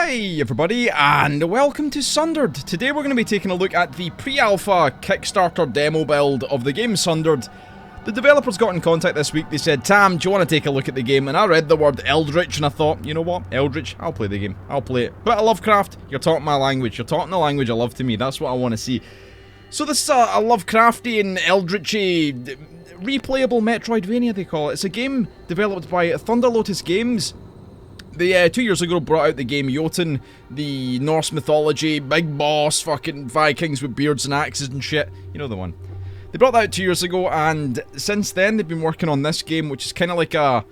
Hey everybody, and welcome to Sundered. Today we're going to be taking a look at the pre-alpha Kickstarter demo build of the game Sundered. The developers got in contact this week. They said, Tam, do you want to take a look at the game? And I read the word Eldritch and I thought, you know what, Eldritch, I'll play the game. I'll play it. But Lovecraft, you're talking my language. You're talking the language I love to me. That's what I want to see. So this is a Lovecraftian, Eldritchy, replayable Metroidvania, they call it. It's a game developed by Thunder Lotus Games. They 2 years ago brought out the game Jotun, the Norse mythology, big boss, fucking Vikings with beards and axes and shit. You know the one. They brought that out 2 years ago, and since then they've been working on this game, which is kind of like a...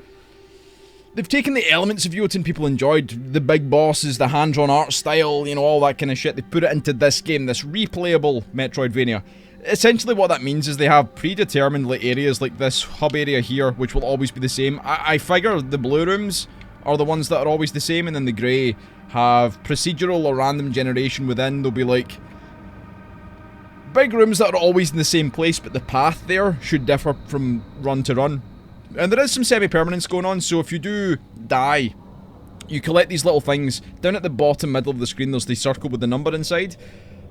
They've taken the elements of Jotun people enjoyed, the big bosses, the hand-drawn art style, you know, all that kind of shit. They put it into this game, this replayable Metroidvania. Essentially what that means is they have predetermined like areas like this hub area here, which will always be the same. I figure the blue rooms are the ones that are always the same, and then the grey have procedural or random generation within. There'll be like big rooms that are always in the same place, but the path there should differ from run to run. And there is some semi-permanence going on, so if you do die, you collect these little things. Down at the bottom middle of the screen there's the circle with the number inside.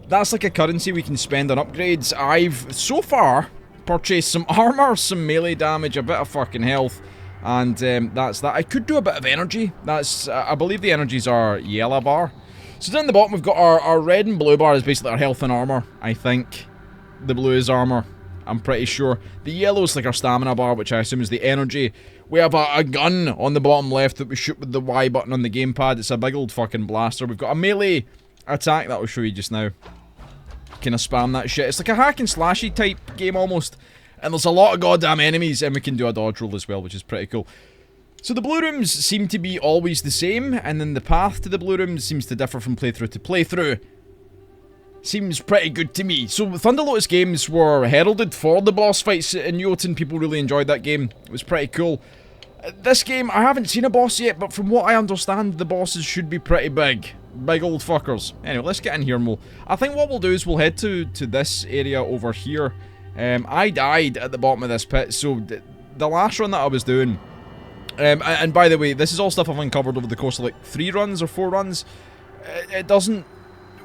That's like a currency we can spend on upgrades. I've, so far, purchased some armour, some melee damage, a bit of fucking health. And that's that. I could do a bit of energy. That's, I believe the energies are yellow bar. So down the bottom we've got our red and blue bar is basically our health and armour, I think. The blue is armour, I'm pretty sure. The yellow is like our stamina bar, which I assume is the energy. We have a gun on the bottom left that we shoot with the Y button on the gamepad. It's a big old fucking blaster. We've got a melee attack that I'll show you just now. Kinda spam that shit. It's like a hack and slashy type game almost. And there's a lot of goddamn enemies, and we can do a dodge roll as well, which is pretty cool. So the blue rooms seem to be always the same, and then the path to the blue rooms seems to differ from playthrough to playthrough. Seems pretty good to me. So Thunder Lotus Games were heralded for the boss fights in Jotun. People really enjoyed that game. It was pretty cool. This game, I haven't seen a boss yet, but from what I understand, the bosses should be pretty big. Big old fuckers. Anyway, let's get in here and I think what we'll do is we'll head to this area over here. I died at the bottom of this pit, so the last run that I was doing, and by the way, this is all stuff I've uncovered over the course of like 3 runs or 4 runs. It doesn't,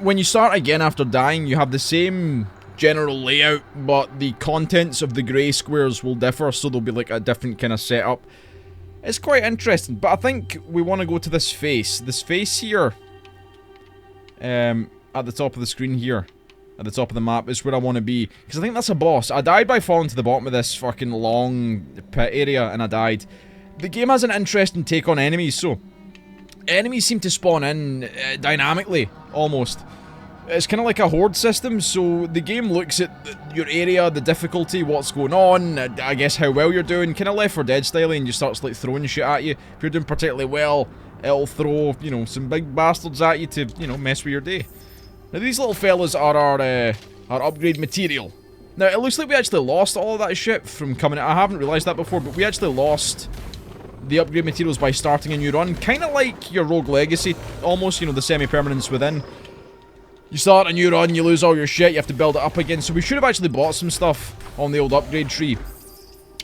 when you start again after dying, you have the same general layout, but the contents of the grey squares will differ, so there'll be like a different kind of setup. It's quite interesting, but I think we want to go to this face here, at the top of the screen here. At the top of the map is where I want to be, because I think that's a boss. I died by falling to the bottom of this fucking long pit area, and I died. The game has an interesting take on enemies, so enemies seem to spawn in dynamically, almost. It's kind of like a horde system, so the game looks at your area, the difficulty, what's going on, I guess how well you're doing, kind of Left 4 Dead style, and just starts like throwing shit at you. If you're doing particularly well, it'll throw, you know, some big bastards at you to, you know, mess with your day. Now these little fellas are our upgrade material. Now it looks like we actually lost all of that shit from coming out. I haven't realised that before, but we actually lost the upgrade materials by starting a new run. Kind of like your Rogue Legacy, almost, you know, the semi-permanence within. You start a new run, you lose all your shit, you have to build it up again. So we should have actually bought some stuff on the old upgrade tree.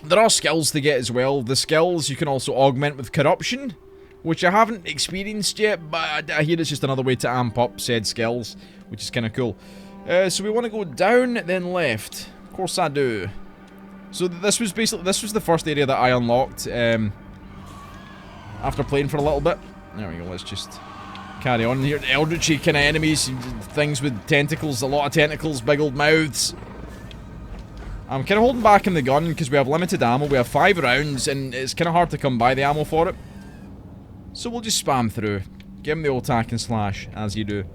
There are skills to get as well. The skills you can also augment with corruption, which I haven't experienced yet, but I hear it's just another way to amp up said skills, which is kind of cool. So we want to go down, then left. Of course I do. So this was the first area that I unlocked, after playing for a little bit. There we go, let's just carry on here. Eldritchy kind of enemies, things with tentacles, a lot of tentacles, big old mouths. I'm kind of holding back in the gun, because we have limited ammo. We have 5 rounds, and it's kind of hard to come by the ammo for it. So we'll just spam through. Give him the old attack and slash, as you do.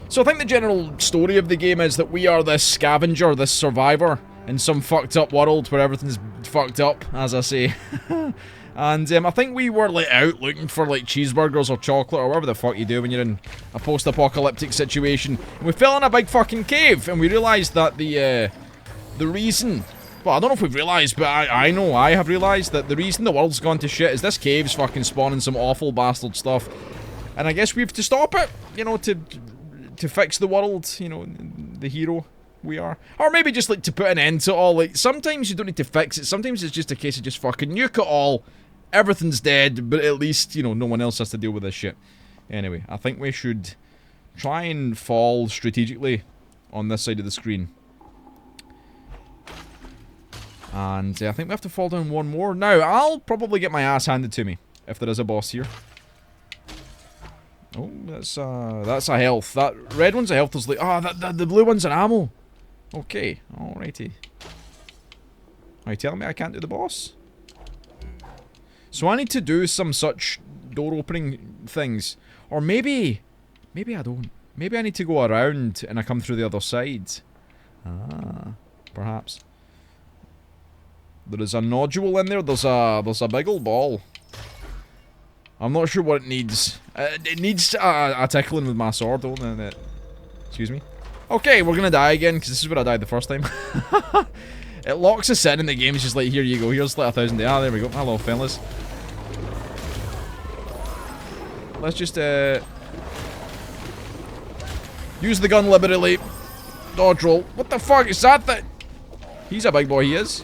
So I think the general story of the game is that we are this scavenger, this survivor, in some fucked up world where everything's fucked up, as I say. And I think we were let out looking for like cheeseburgers or chocolate or whatever the fuck you do when you're in a post-apocalyptic situation. And we fell in a big fucking cave, and we realised that the reason... Well, I don't know if we've realised, but I know I have realised that the reason the world's gone to shit is this cave's fucking spawning some awful bastard stuff. And I guess we have to stop it, you know, to fix the world, you know, the hero we are. Or maybe just like to put an end to it all. Like, sometimes you don't need to fix it, sometimes it's just a case of just fucking nuke it all. Everything's dead, but at least, you know, no one else has to deal with this shit. Anyway, I think we should try and fall strategically on this side of the screen. And I think we have to fall down one more. Now, I'll probably get my ass handed to me if there is a boss here. Oh, that's a health. That red one's a health. There's like, the blue one's an ammo. Okay, alrighty. Are you telling me I can't do the boss? So I need to do some such door opening things. Or maybe I don't. Maybe I need to go around and I come through the other side. Ah, perhaps. There is a nodule in there. There's a big ol' ball. I'm not sure what it needs. It needs a tickling with my sword, don't it? Excuse me. Okay, we're gonna die again, because this is where I died the first time. It locks us in and the game's just like, here you go, here's like 1,000 days. Ah, there we go. Hello, fellas. Let's just, use the gun liberally. Dodge roll. What the fuck is that thing? He's a big boy, he is.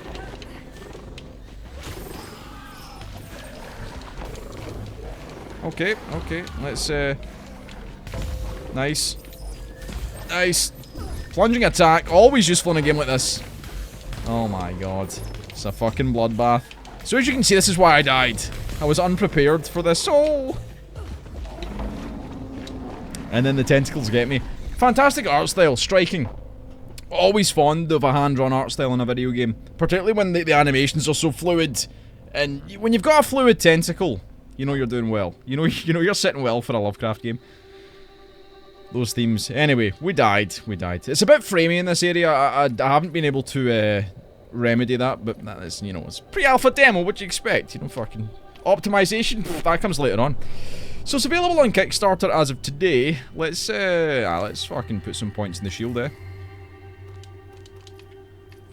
Okay, okay, let's, nice. Nice. Plunging attack, always useful in a game like this. Oh my god. It's a fucking bloodbath. So as you can see, this is why I died. I was unprepared for this. Oh! And then the tentacles get me. Fantastic art style, striking. Always fond of a hand-drawn art style in a video game. Particularly when the animations are so fluid. And when you've got a fluid tentacle, you know you're doing well. You know you're sitting well for a Lovecraft game. Those themes. Anyway, we died. We died. It's a bit framey in this area. I haven't been able to remedy that, but that is, you know, it's pre-alpha demo. What do you expect? You know, fucking optimization. That comes later on. So it's available on Kickstarter as of today. Let's fucking put some points in the shield there.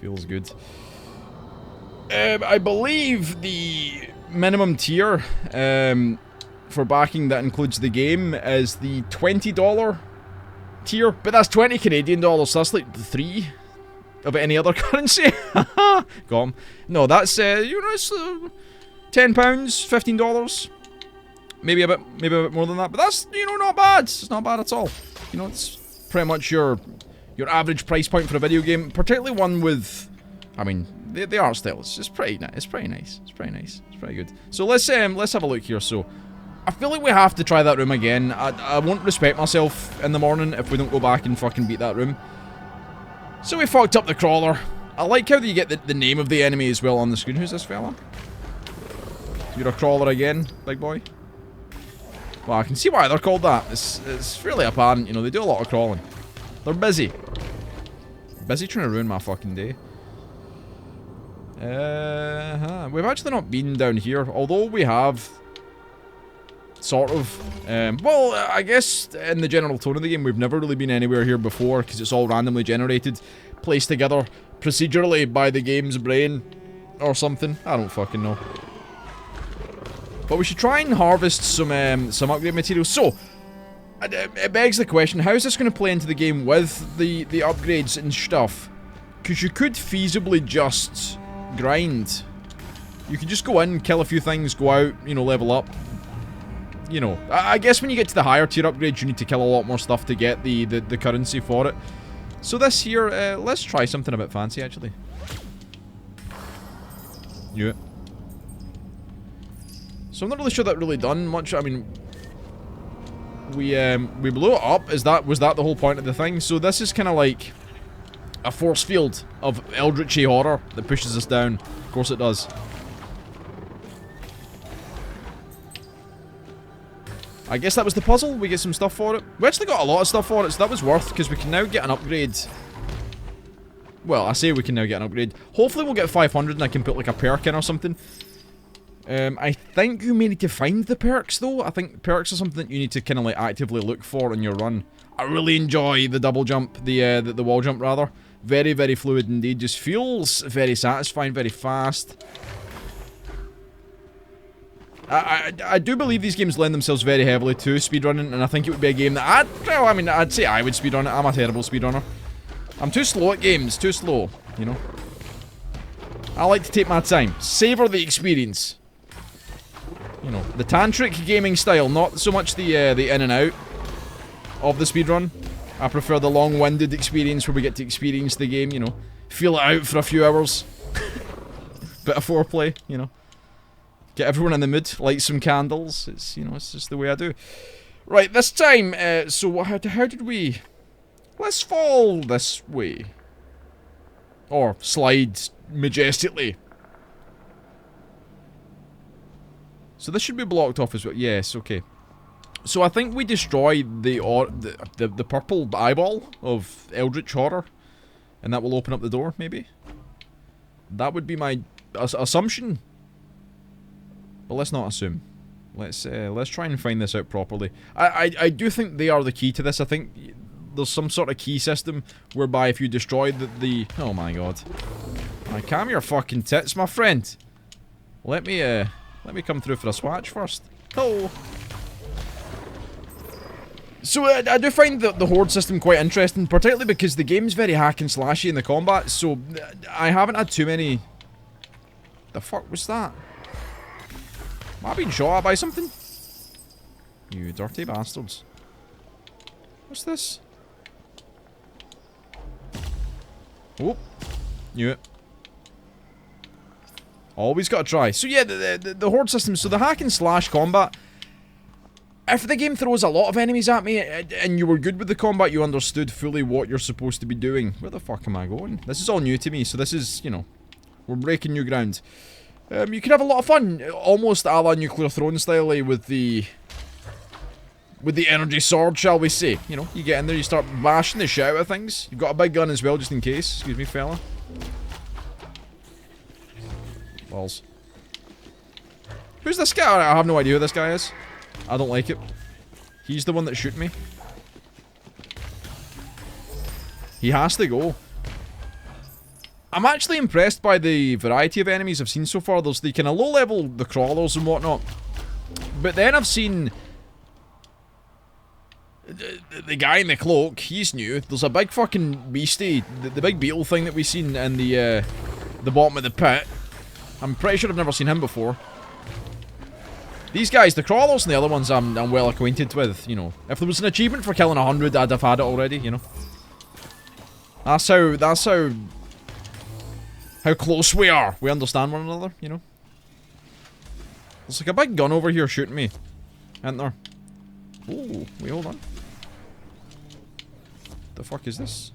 Feels good. I believe the minimum tier for backing that includes the game is the $20 tier, but that's 20 Canadian dollars, so that's like 3 of any other currency. Got him. No, that's you know, it's £10, $15, maybe a bit more than that, but that's, you know, not bad. It's not bad at all. You know, it's pretty much your average price point for a video game, particularly one with, I mean, the art style. It's pretty nice. It's pretty nice. It's pretty nice. It's pretty good. So let's have a look here. So I feel like we have to try that room again. I won't respect myself in the morning if we don't go back and fucking beat that room. So we fucked up the crawler. I like how you get the name of the enemy as well on the screen. Who's this fella? You're a crawler again, big boy? Well, I can see why they're called that. It's fairly apparent, you know, they do a lot of crawling. They're busy. Busy trying to ruin my fucking day. We've actually not been down here, although we have sort of, well, I guess in the general tone of the game, we've never really been anywhere here before, because it's all randomly generated, placed together procedurally by the game's brain, or something. I don't fucking know. But we should try and harvest some upgrade materials. So, it begs the question, how is this going to play into the game with the upgrades and stuff? Because you could feasibly just grind. You could just go in, kill a few things, go out, you know, level up. You know, I guess when you get to the higher tier upgrades, you need to kill a lot more stuff to get the currency for it. So this here, let's try something a bit fancy, actually. Yeah. So I'm not really sure that really done much. I mean, we blew it up. Was that the whole point of the thing? So this is kind of like a force field of eldritchy horror that pushes us down. Of course it does. I guess that was the puzzle. We get some stuff for it. We actually got a lot of stuff for it, so that was worth, because we can now get an upgrade. Well, I say we can now get an upgrade. Hopefully we'll get 500 and I can put like a perk in or something. I think you may need to find the perks though. I think perks are something that you need to kind of like actively look for in your run. I really enjoy the double jump, the wall jump rather. Very, very fluid indeed. Just feels very satisfying, very fast. I do believe these games lend themselves very heavily to speedrunning, and I think it would be a game that I'd say I would speedrun it. I'm a terrible speedrunner. I'm too slow at games, too slow, you know. I like to take my time, savor the experience. You know, the tantric gaming style, not so much the in and out of the speedrun. I prefer the long-winded experience where we get to experience the game, you know. Feel it out for a few hours. Bit of foreplay, you know. Get everyone in the mood, light some candles. It's, you know, it's just the way I do. Right, this time, so how did we... Let's fall this way. Or slide majestically. So this should be blocked off as well. Yes, okay. So I think we destroy the purple eyeball of Eldritch Horror. And that will open up the door, maybe? That would be my assumption. But let's not assume. Let's try and find this out properly. I do think they are the key to this. I think there's some sort of key system whereby if you destroy the oh my god. Calm your fucking tits, my friend. Let me come through for a swatch first. Oh. So I do find the horde system quite interesting, particularly because the game's very hack and slashy in the combat, so I haven't had too many... The fuck was that? Am I being shot at by something? You dirty bastards. What's this? Oh. Knew it. Always gotta try. So yeah, the horde system, so the hack and slash combat... If the game throws a lot of enemies at me, and you were good with the combat, you understood fully what you're supposed to be doing. Where the fuck am I going? This is all new to me, so this is, you know, we're breaking new ground. You can have a lot of fun, almost a la Nuclear Throne style, with the energy sword, shall we say. You know, you get in there, you start bashing the shit out of things. You've got a big gun as well, just in case. Excuse me, fella. Balls. Who's this guy? I have no idea who this guy is. I don't like it. He's the one that shoot me. He has to go. I'm actually impressed by the variety of enemies I've seen so far. There's the kind of low level, the crawlers and whatnot. But then I've seen... The guy in the cloak, he's new. There's a big fucking beastie, the big beetle thing that we've seen in the bottom of the pit. I'm pretty sure I've never seen him before. These guys, the crawlers and the other ones I'm well acquainted with, you know. If there was an achievement for killing 100, I'd have had it already, you know. That's how close we are. We understand one another, you know. There's like a big gun over here shooting me. Isn't there? Ooh, wait, hold on. The fuck is this?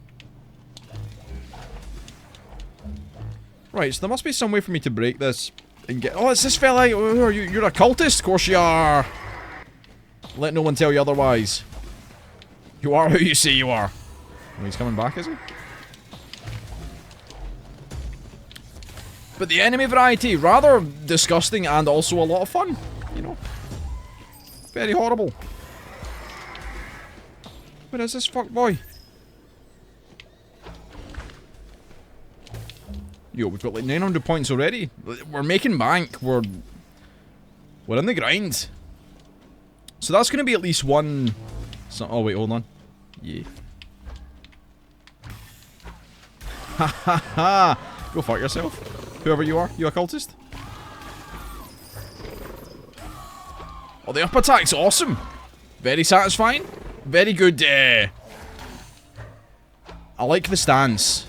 Right, so there must be some way for me to break this. And get, oh, it's this fella. Oh, you're a cultist? Of course you are. Let no one tell you otherwise. You are who you say you are. Oh, he's coming back, is he? But the enemy variety, rather disgusting and also a lot of fun. You know. Very horrible. Where is this fuckboy? Yo, we've got like 900 points already. We're making bank. We're in the grind. So that's going to be at least one... So, oh wait, hold on. Yeah. Ha ha ha! Go fuck yourself. Whoever you are. You a cultist? Oh, the up attack's awesome. Very satisfying. Very good. I like the stance.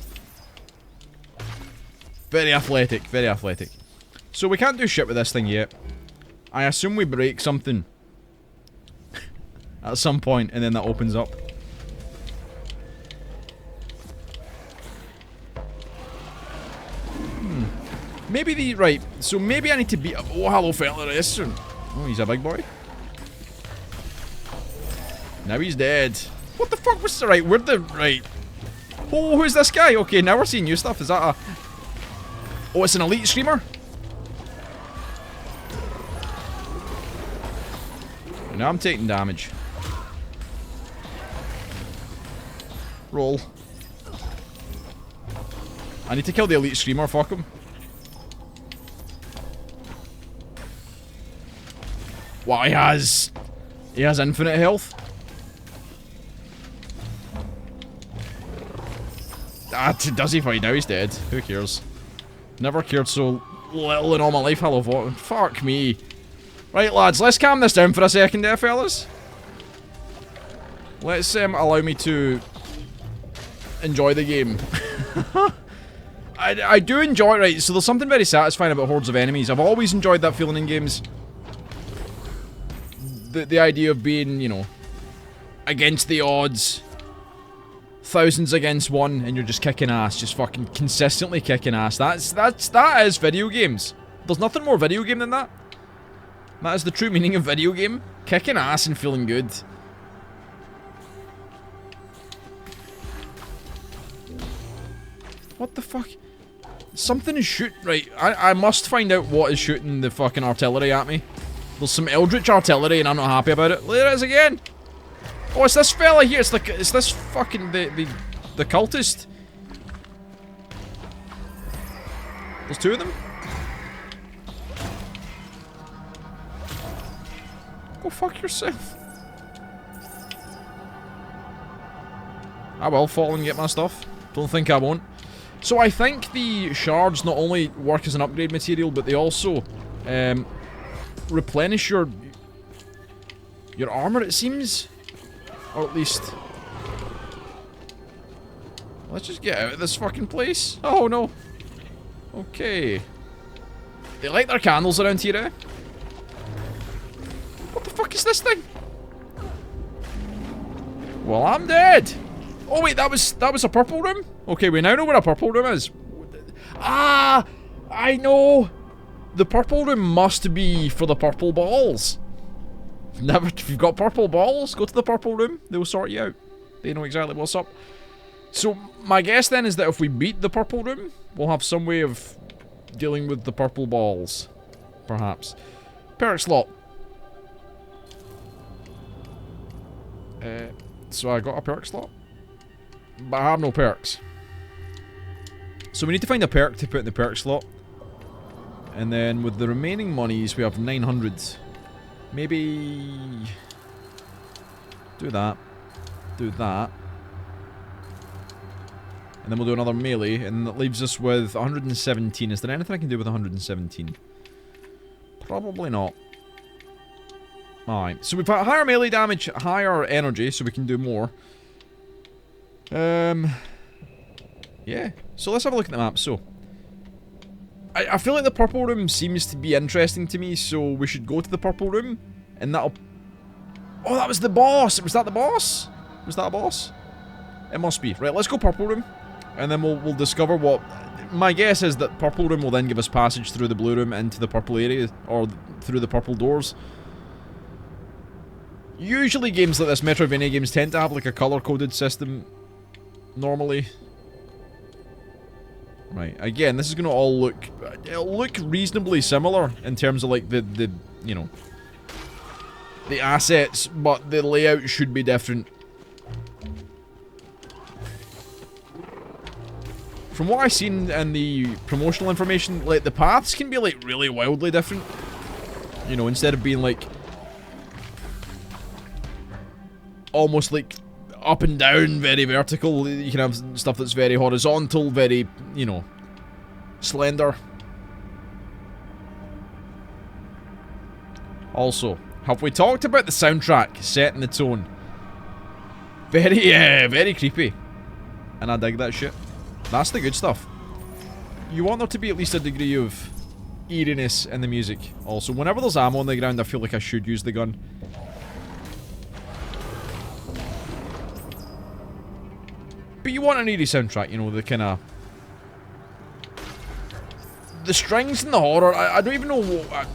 Very athletic, very athletic. So we can't do shit with this thing yet. I assume we break something at some point, and then that opens up. Maybe the... Right, so maybe I need to be... Oh, hello fella, this one. Oh, he's a big boy. Now he's dead. What the fuck was the... Right, where'd the... Right. Oh, who's this guy? Okay, now we're seeing new stuff. Is that a... Oh, it's an elite streamer? Now I'm taking damage. Roll. I need to kill the elite streamer, fuck him. Wow, he has infinite health. Ah, does he fight? Now he's dead. Who cares? Never cared so little in all my life. Hello, fuck me. Right, lads, let's calm this down for a second there, fellas. Let's allow me to enjoy the game. I do enjoy it, right? So there's something very satisfying about hordes of enemies. I've always enjoyed that feeling in games. The idea of being, you know, against the odds. Thousands against one, and you're just kicking ass. Just fucking consistently kicking ass. That is video games. There's nothing more video game than that. That is the true meaning of video game. Kicking ass and feeling good. What the fuck? Something is shooting. Right, I must find out what is shooting the fucking artillery at me. There's some eldritch artillery and I'm not happy about it. There it is again. Oh, it's this fella here. It's this fucking the cultist. There's two of them. Go fuck yourself. I will fall and get my stuff. Don't think I won't. So I think the shards not only work as an upgrade material, but they also replenish your armor, it seems. Or at least... Let's just get out of this fucking place. Oh no. Okay. They light their candles around here, eh? What the fuck is this thing? Well, I'm dead. Oh wait, that was a purple room? Okay, we now know where a purple room is. Ah! I know! The purple room must be for the purple balls. If you've got purple balls, go to the purple room. They'll sort you out. They know exactly what's up. So, my guess then is that if we beat the purple room, we'll have some way of dealing with the purple balls. Perhaps. Perk slot. So I got a perk slot. But I have no perks. So we need to find a perk to put in the perk slot. And then with the remaining monies, we have 900. Maybe... do that. Do that. And then we'll do another melee, and that leaves us with 117. Is there anything I can do with 117? Probably not. Alright, so we've got higher melee damage, higher energy, so we can do more. Yeah. So let's have a look at the map. So, I feel like the purple room seems to be interesting to me, so we should go to the purple room, and that'll... Oh, that was the boss! Was that the boss? Was that a boss? It must be. Right, let's go purple room, and then we'll discover what... My guess is that purple room will then give us passage through the blue room into the purple area, or through the purple doors. Usually games like this, Metroidvania games, tend to have like a color-coded system, normally. Right, again, this is gonna all look... It'll look reasonably similar in terms of like the you know... the assets, but the layout should be different. From what I've seen in the promotional information, like the paths can be like really wildly different. You know, instead of being like... almost like up and down, very vertical, you can have stuff that's very horizontal, very, you know, slender. Also, have we talked about the soundtrack setting the tone? Very creepy. And I dig that shit. That's the good stuff. You want there to be at least a degree of eeriness in the music. Also, whenever there's ammo on the ground, I feel like I should use the gun. But you want an eerie soundtrack, you know, the kind of... The strings and the horror, I don't even know what...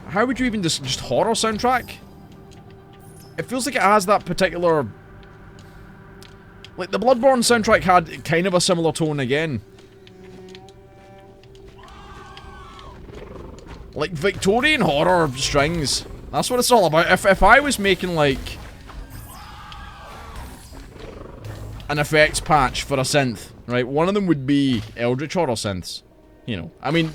How would you even just horror soundtrack? It feels like it has that particular... Like, the Bloodborne soundtrack had kind of a similar tone again. Like, Victorian horror strings. That's what it's all about. If I was making, like... an effects patch for a synth, right? One of them would be Eldritch Horror synths. You know, I mean,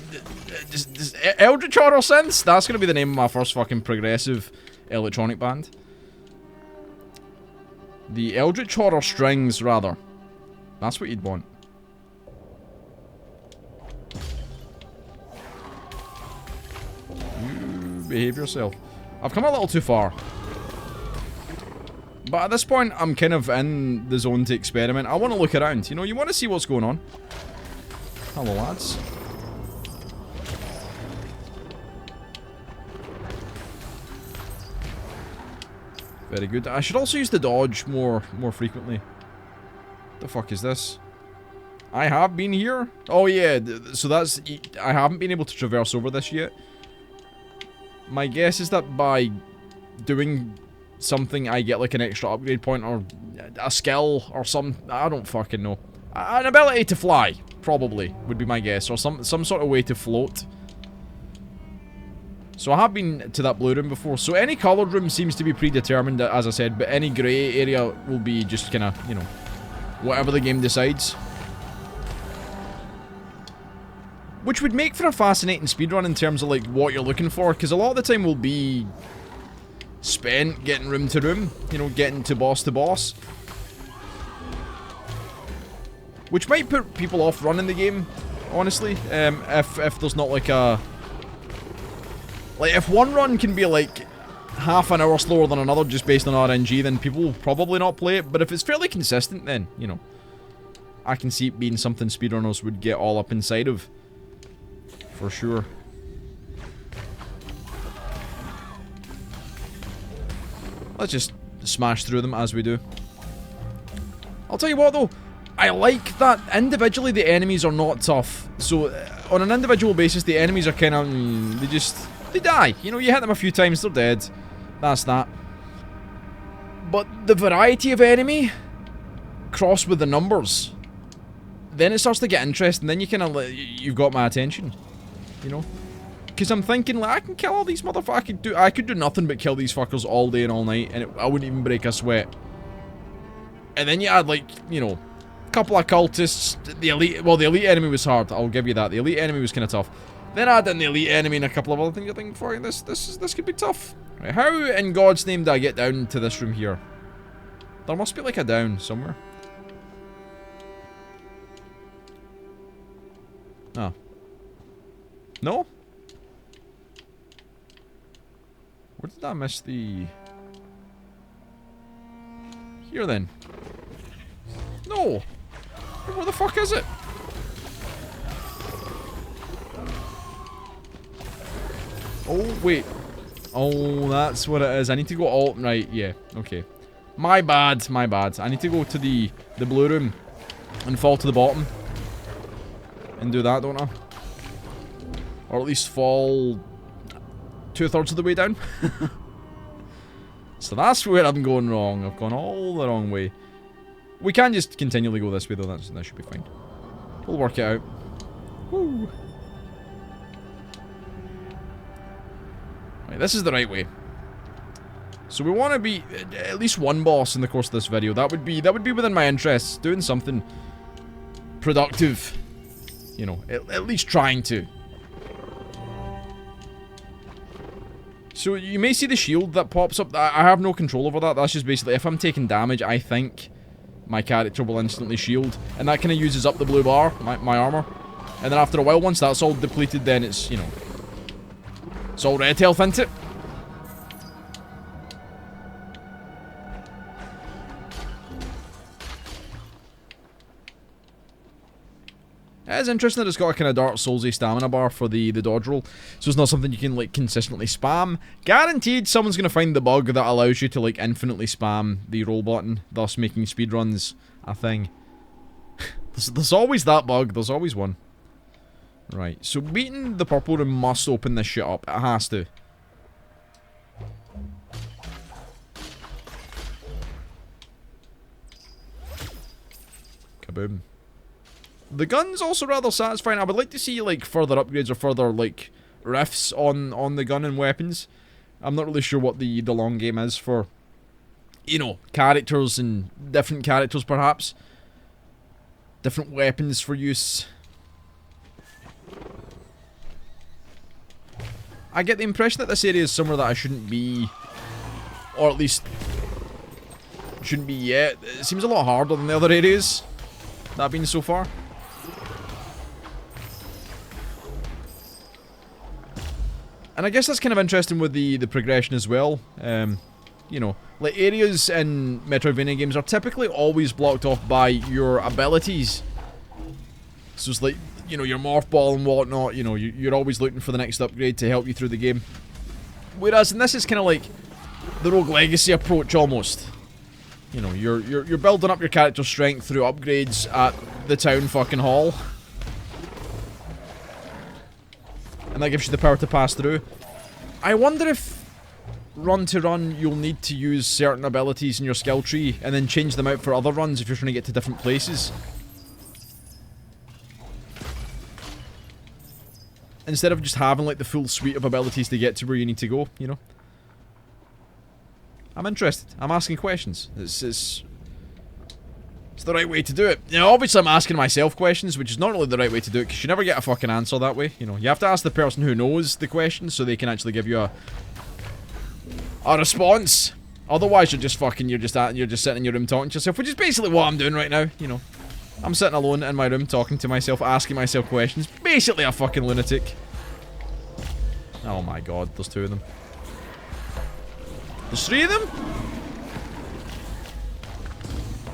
Eldritch Horror synths? That's gonna be the name of my first fucking progressive electronic band. The Eldritch Horror strings, rather. That's what you'd want. You behave yourself. I've come a little too far. But at this point, I'm kind of in the zone to experiment. I want to look around. You know, you want to see what's going on. Hello, lads. Very good. I should also use the dodge more frequently. The fuck is this? I have been here? Oh yeah, so that's... I haven't been able to traverse over this yet. My guess is that by doing something I get like an extra upgrade point or a skill or some... I don't fucking know. An ability to fly, probably, would be my guess. Or some sort of way to float. So I have been to that blue room before. So any coloured room seems to be predetermined, as I said. But any grey area will be just kind of, you know, whatever the game decides. Which would make for a fascinating speedrun in terms of like what you're looking for. Because a lot of the time will be spent getting room to room. You know, getting to boss. Which might put people off running the game, honestly. If there's not like a... Like, if one run can be, like, half an hour slower than another just based on RNG, then people will probably not play it. But if it's fairly consistent, then, you know, I can see it being something speedrunners would get all up inside of. For sure. Let's just smash through them as we do. I'll tell you what, though. I like that individually the enemies are not tough. So, on an individual basis, the enemies are kind of... They die. You know, you hit them a few times, they're dead. That's that. But the variety of enemy crossed with the numbers, then it starts to get interesting. Then you kind of... You've got my attention. You know? Because I'm thinking, like, I can kill all these motherfuckers. I could do nothing but kill these fuckers all day and all night, and I wouldn't even break a sweat. And then you add, like, you know... couple of cultists, the elite... Well, the elite enemy was hard, I'll give you that. The elite enemy was kind of tough. Then add in the elite enemy and a couple of other things. I think, fucking this could be tough. Right, how in God's name do I get down to this room here? There must be like a down somewhere. Oh. No? Where did I miss the... Here then. No! Where the fuck is it? Oh, wait. Oh, that's what it is. I need to go alt... Right, yeah. Okay. My bad. My bad. I need to go to the blue room and fall to the bottom. And do that, don't I? Or at least fall 2/3 of the way down. So that's where I'm going wrong. I've gone all the wrong way. We can just continually go this way, though. That should be fine. We'll work it out. Woo. Right, this is the right way. So we want to be at least one boss in the course of this video. That would be within my interests. Doing something productive. You know, at least trying to. So you may see the shield that pops up. I have no control over that. That's just basically if I'm taking damage, I think my character will instantly shield. And that kind of uses up the blue bar, my armor. And then after a while, once that's all depleted, then it's, you know, it's all red health, isn't it? It is interesting that it's got a kind of Dark Soulsy stamina bar for the dodge roll, so it's not something you can, like, consistently spam. Guaranteed someone's going to find the bug that allows you to, like, infinitely spam the roll button, thus making speedruns a thing. There's always that bug, there's always one. Right, so beating the purple room must open this shit up, it has to. Kaboom. The gun's also rather satisfying. I would like to see, like, further upgrades or further, like, riffs on the gun and weapons. I'm not really sure what the long game is for, you know, characters and different characters, perhaps. Different weapons for use. I get the impression that this area is somewhere that I shouldn't be, or at least shouldn't be yet. It seems a lot harder than the other areas that I've been so far. And I guess that's kind of interesting with the progression as well. You know, like areas in Metroidvania games are typically always blocked off by your abilities. So it's like, you know, your morph ball and whatnot, you know, you're always looking for the next upgrade to help you through the game. Whereas in this is kind of like the Rogue Legacy approach almost. You know, you're building up your character's strength through upgrades at the town fucking hall. And that gives you the power to pass through. I wonder if run to run you'll need to use certain abilities in your skill tree and then change them out for other runs if you're trying to get to different places. Instead of just having like the full suite of abilities to get to where you need to go, you know. I'm interested. I'm asking questions. It's the right way to do it. You know, obviously I'm asking myself questions, which is not really the right way to do it, because you never get a fucking answer that way. You know, you have to ask the person who knows the question so they can actually give you a response. Otherwise you're just fucking, you're just sitting in your room talking to yourself, which is basically what I'm doing right now, you know. I'm sitting alone in my room talking to myself, asking myself questions. Basically a fucking lunatic. Oh my god, there's 2 of them. There's 3 of them?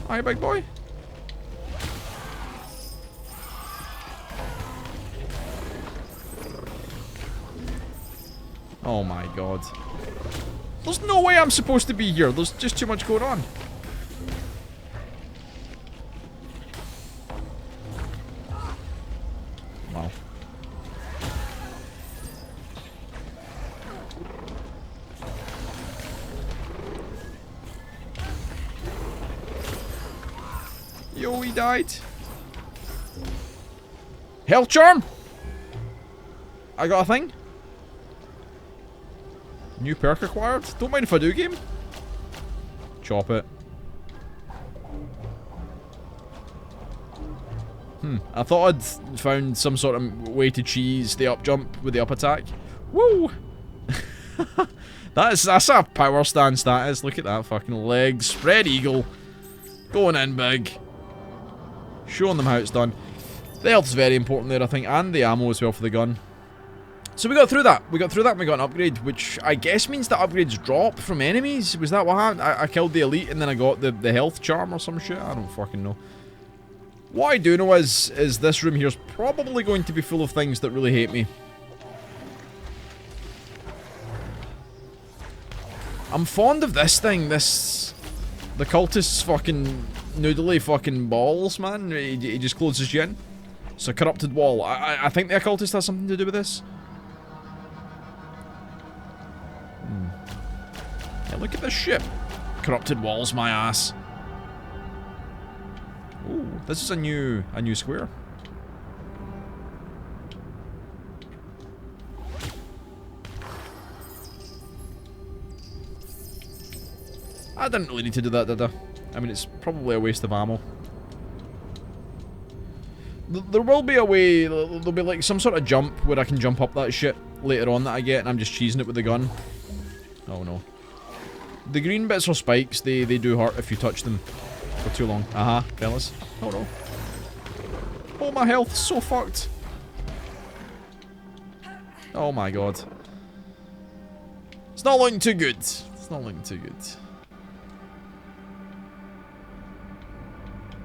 Hi, big boy. Oh my god. There's no way I'm supposed to be here. There's just too much going on. Wow. Yo, he died. Health charm! I got a thing. New perk acquired? Don't mind if I do, game. Chop it. I thought I'd found some sort of way to cheese the up jump with the up attack. Woo! That's a power stance, that is. Look at that fucking leg. Spread eagle. Going in big. Showing them how it's done. The health's very important there, I think, and the ammo as well for the gun. So we got through that. We got and we got an upgrade, which I guess means the upgrades drop from enemies. Was that what happened? I killed the elite and then I got the health charm or some shit. I don't fucking know. What I do know is this room here is probably going to be full of things that really hate me. I'm fond of this thing, the cultist's fucking noodly fucking balls, man. He just closes you in. It's a corrupted wall. I think the occultist has something to do with this. Yeah, look at this ship. Corrupted walls, my ass. Ooh, this is a new square. I didn't really need to do that, did I? I mean, it's probably a waste of ammo. There will be a way, there'll be like some sort of jump where I can jump up that shit later on that I get, and I'm just cheesing it with the gun. Oh no. The green bits are spikes, they do hurt if you touch them for too long. Fellas. Oh no. Oh, my health's so fucked. Oh my god. It's not looking too good. It's not looking too good.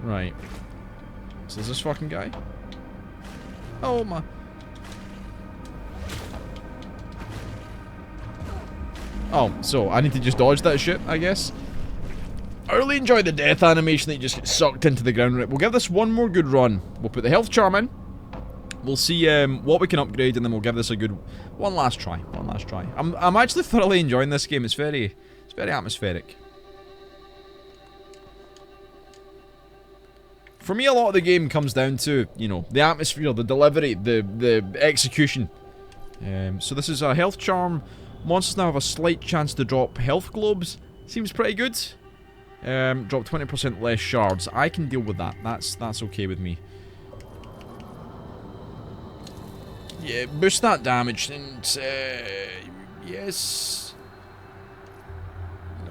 Right. So is this fucking guy? Oh my. Oh, so I need to just dodge that shit, I guess. I really enjoy the death animation that you just get sucked into the ground. We'll give this one more good run. We'll put the health charm in. We'll see what we can upgrade, and then we'll give this a good one last try. One last try. I'm actually thoroughly enjoying this game. It's very atmospheric. For me, a lot of the game comes down to, you know, the atmosphere, the delivery, the execution. So this is a health charm. Monsters now have a slight chance to drop health globes. Seems pretty good. Drop 20% less shards. I can deal with that. That's okay with me. Yeah, boost that damage and yes.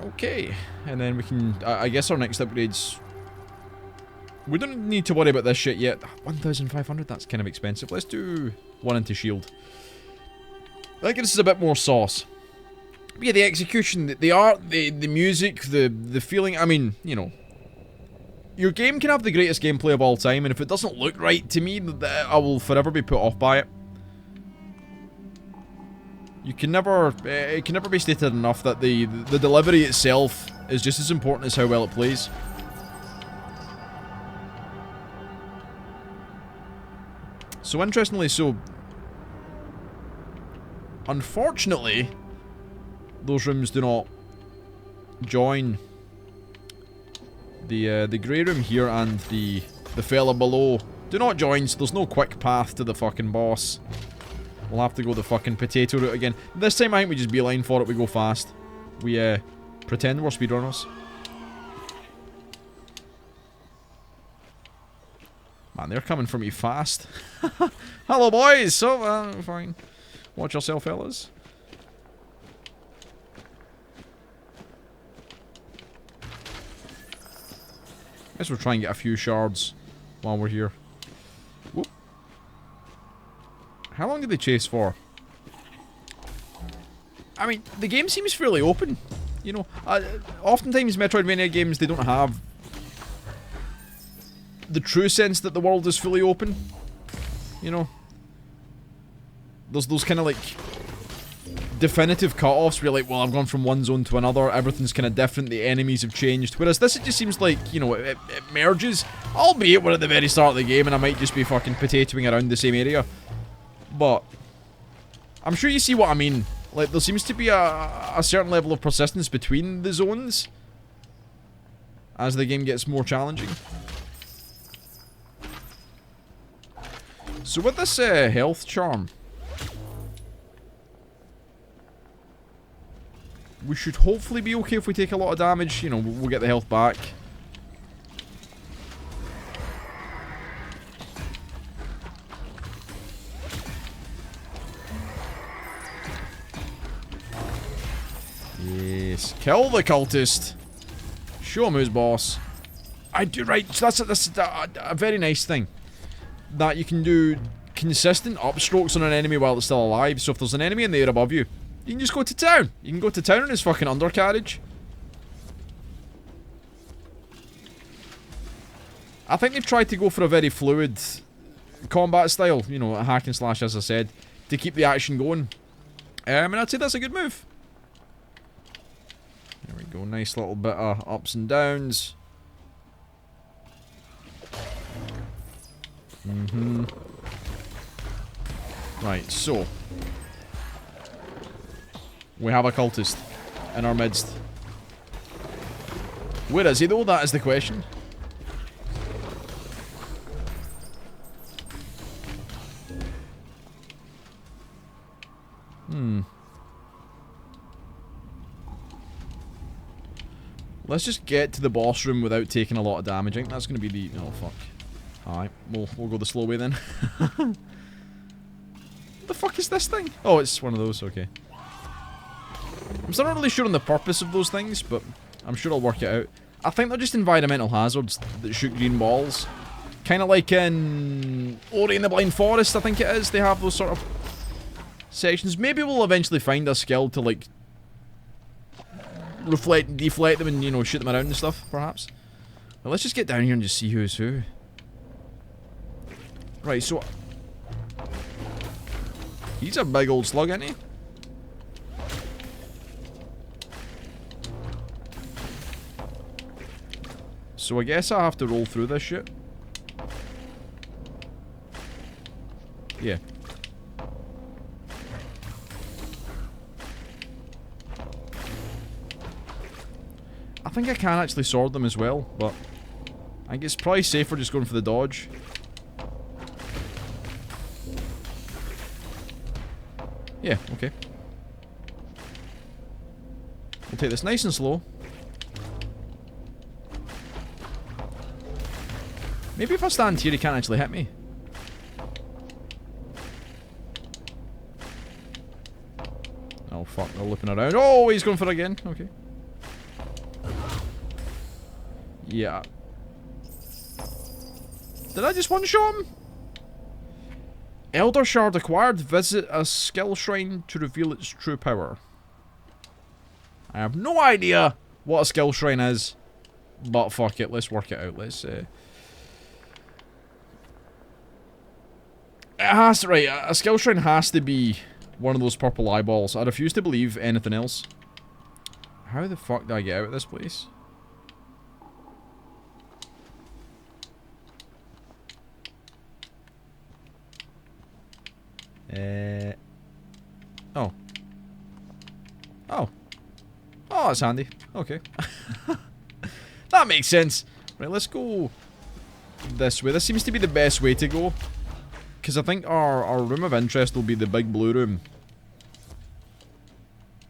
Okay, and then we can. I guess our next upgrades. We don't need to worry about this shit yet. 1,500. That's kind of expensive. Let's do one into shield. I think this is a bit more sauce. But yeah, the execution, the art, the music, the feeling, I mean, you know. Your game can have the greatest gameplay of all time, and if it doesn't look right to me, I will forever be put off by it. You can never, it can never be stated enough that the delivery itself is just as important as how well it plays. So interestingly, unfortunately, those rooms do not join the grey room here, and the fella below do not join, so there's no quick path to the fucking boss. We'll have to go the fucking potato route again. This time I think we just beeline for it, we go fast. We pretend we're speedrunners. Man, they're coming for me fast. Hello boys! So, fine. Watch yourself, fellas. Guess we'll try and get a few shards while we're here. Whoop. How long did they chase for? I mean, the game seems fairly open. You know, oftentimes Metroidvania games, they don't have the true sense that the world is fully open. You know? There's those kind of like definitive cut-offs where you're like, well, I've gone from one zone to another, everything's kind of different, the enemies have changed. Whereas this, it just seems like, you know, it merges. Albeit we're at the very start of the game and I might just be fucking potatoing around the same area. But I'm sure you see what I mean. Like, there seems to be a certain level of persistence between the zones as the game gets more challenging. So with this health charm, we should hopefully be okay if we take a lot of damage. You know, we'll get the health back. Yes, kill the cultist. Show him who's boss. I do, right, so that's a very nice thing. That you can do consistent upstrokes on an enemy while it's still alive. So if there's an enemy in the air above you, you can just go to town. You can go to town on his fucking undercarriage. I think they've tried to go for a very fluid combat style. You know, a hack and slash, as I said, to keep the action going. And I'd say that's a good move. There we go, nice little bit of ups and downs. Right, so we have a cultist in our midst. Where is he though? That is the question. Let's just get to the boss room without taking a lot of damage. I think that's going to be the... Oh, fuck. Alright, we'll go the slow way then. What the fuck is this thing? Oh, it's one of those, okay. I'm still not really sure on the purpose of those things, but I'm sure I'll work it out. I think they're just environmental hazards that shoot green balls. Kind of like in Ori and the Blind Forest, I think it is. They have those sort of sections. Maybe we'll eventually find a skill to, like, reflect and deflect them and, you know, shoot them around and stuff, perhaps. Well, let's just get down here and just see who's who. Right, so... He's a big old slug, isn't he? So I guess I have to roll through this shit. Yeah. I think I can actually sword them as well, but I think it's probably safer just going for the dodge. Yeah, okay. We'll take this nice and slow. Maybe if I stand here, he can't actually hit me. Oh fuck, they're looping around. Oh, he's going for it again. Okay. Yeah. Did I just one-shot him? Elder Shard acquired. Visit a skill shrine to reveal its true power. I have no idea what a skill shrine is. But fuck it, let's work it out. Let's it has to, right, a skill shrine has to be one of those purple eyeballs. I refuse to believe anything else. How the fuck do I get out of this place? Oh. Oh. Oh, that's handy. Okay. That makes sense. Right, let's go this way. This seems to be the best way to go. Because I think our room of interest will be the big blue room.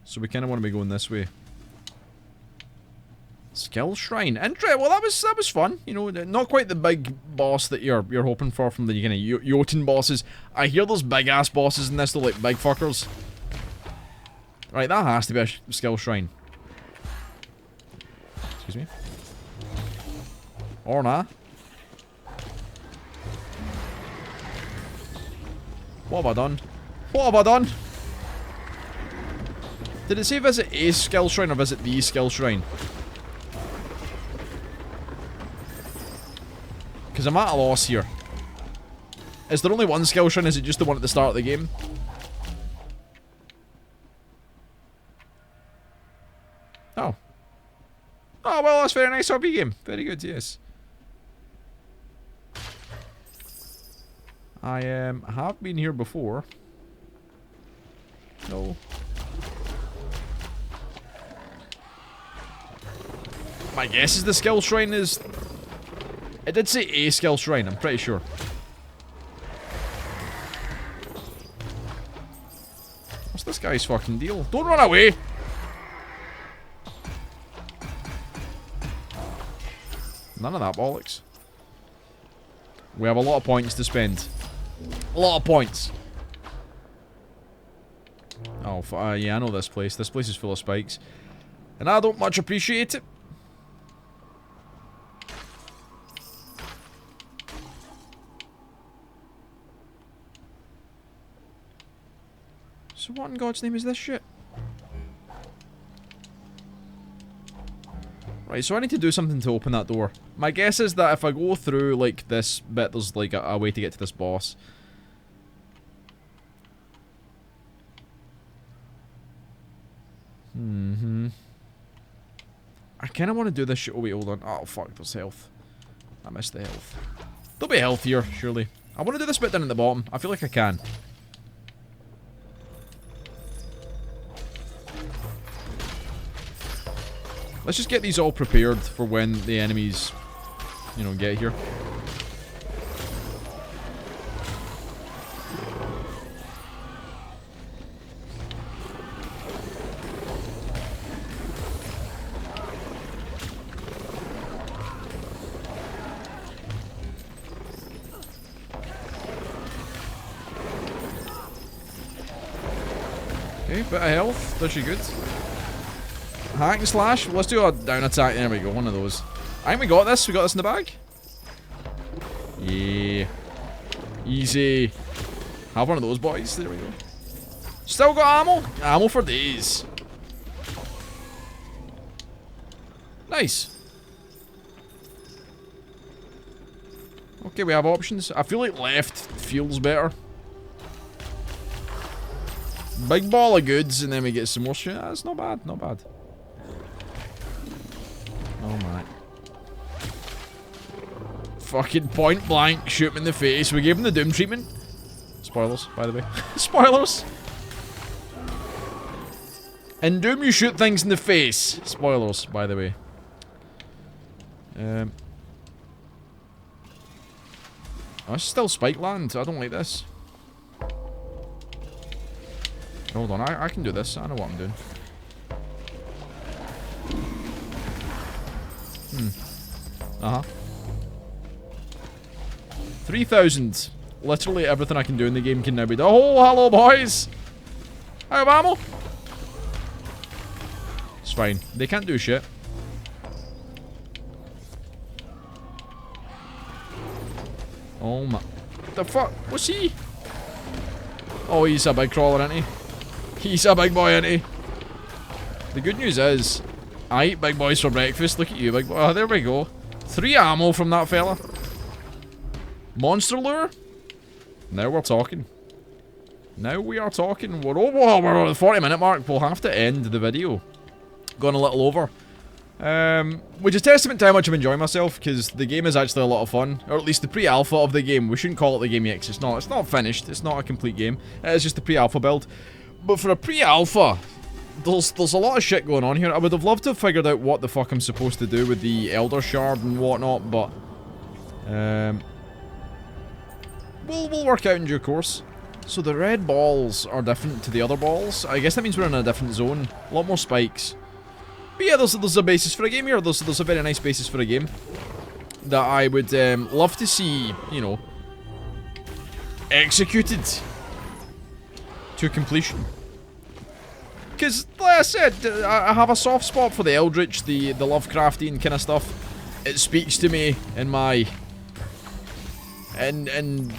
So we kind of want to be going this way. Skill shrine. Well, that was fun. You know, not quite the big boss that you're hoping for from the kind of Jotun bosses. I hear those big ass bosses in this, they're like big fuckers. Right, that has to be a skill shrine. Excuse me. Or nah. What have I done? What have I done? Did it say visit a skill shrine or visit the skill shrine? Because I'm at a loss here. Is there only one skill shrine? Is it just the one at the start of the game? Oh. Oh, well, that's a very nice RP game. Very good, yes. I have been here before. No. My guess is the skill shrine is... It did say a skill shrine, I'm pretty sure. What's this guy's fucking deal? Don't run away! None of that bollocks. We have a lot of points to spend. A lot of points. Oh, yeah, I know this place. This place is full of spikes. And I don't much appreciate it. So what in God's name is this shit? Right, so I need to do something to open that door. My guess is that if I go through, like, this bit, there's, like, a way to get to this boss. I kind of want to do this shit. Oh, wait, hold on. Oh, fuck, there's health. I missed the health. There'll be health here, surely. I want to do this bit down at the bottom. I feel like I can. Let's just get these all prepared for when the enemies, you know, get here. Okay, bit of health. Does she good? Hack and slash. Let's do a down attack. There we go. One of those. I think we got this. We got this in the bag. Yeah. Easy. Have one of those boys. There we go. Still got ammo. Ammo for days. Nice. Okay, we have options. I feel like left feels better. Big ball of goods, and then we get some more shit. That's not bad. Not bad. Oh my. Fucking point blank, shoot him in the face. We gave him the Doom treatment. Spoilers, by the way. Spoilers! In Doom, you shoot things in the face. Spoilers, by the way. Oh, it's still Spike Land. I don't like this. Hold on, I can do this. I know what I'm doing. Uh-huh. 3,000. Literally everything I can do in the game can now be done. Oh, hello, boys! I have ammo! It's fine. They can't do shit. Oh my... What the fuck? What's he? Oh, he's a big crawler, isn't he? He's a big boy, isn't he? The good news is, I eat big boys for breakfast. Look at you, big boy. Oh, there we go. 3 ammo from that fella. Monster lure? Now we're talking. Now we are talking. We're at the 40-minute mark. We'll have to end the video. Gone a little over. Which is testament to how much I'm enjoying myself, because the game is actually a lot of fun. Or at least the pre-alpha of the game. We shouldn't call it the game yet, 'cause it's not. It's not finished. It's not a complete game. It's just the pre-alpha build. But for a pre-alpha, there's a lot of shit going on here. I would have loved to have figured out what the fuck I'm supposed to do with the Elder Shard and whatnot, but... We'll work out in due course. So the red balls are different to the other balls. I guess that means we're in a different zone. A lot more spikes. But yeah, there's a basis for a game here. There's a very nice basis for a game that I would love to see, you know, executed to completion. Because, like I said, I have a soft spot for the Eldritch, the Lovecraftian kind of stuff. It speaks to me in my... in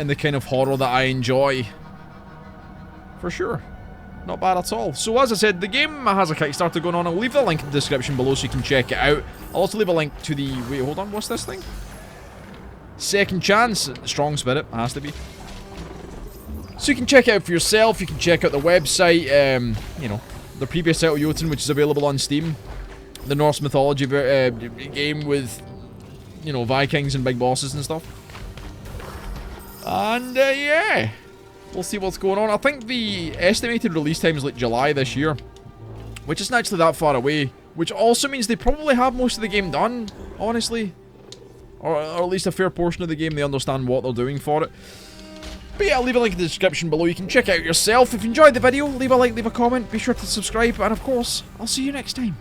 the kind of horror that I enjoy. For sure. Not bad at all. So as I said, the game has a Kickstarter going on. I'll leave the link in the description below so you can check it out. I'll also leave a link to the... Wait, hold on. What's this thing? Second Chance. Strong Spirit. It has to be. So you can check it out for yourself. You can check out the website. You know, the previous title, Jotun, which is available on Steam. The Norse mythology game with, you know, Vikings and big bosses and stuff. And, yeah. We'll see what's going on. I think the estimated release time is like July this year. Which isn't actually that far away. Which also means they probably have most of the game done, honestly. Or at least a fair portion of the game. They understand what they're doing for it. But yeah, I'll leave a link in the description below. You can check it out yourself. If you enjoyed the video, leave a like, leave a comment. Be sure to subscribe. And of course, I'll see you next time.